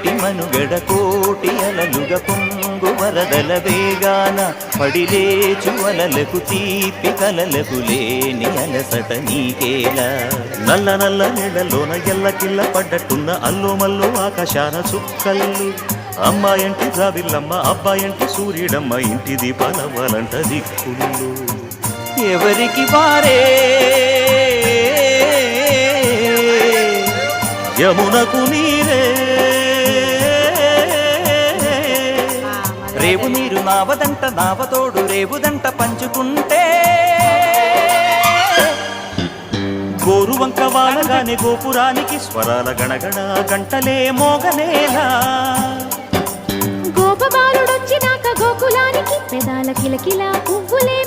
నేటి మనుగడ కోటి అలలుగ పొంగు వరదల వేగాన పడిలేచు అలలకు తీపి కలలకు లేని అలసట నీకేలా నల్ల నల్ల నీడలోన ఎల్లకిల్ల పడ్డట్టున్న అల్లు మల్లు ఆకాశాన చుక్కల్లు అమ్మాయంటి జాబిల్లమ్మ అబ్బాయంటి సూర్యుడమ్మ ఇంటి దీపాలవ్వాలంట దిక్కులు ఎవరికి వారే యమునకు నీరే రేవు నీరు నావదంట నావతోడు రేవుదంట పంచుకుంటే గోరువంక వానగానే గోపురానికి స్వరాల గణగణ గంటలే మోగనేలా గోపబాలుడొచ్చినాక గోకులానికి పెదాల కిలకిలా పువ్వులే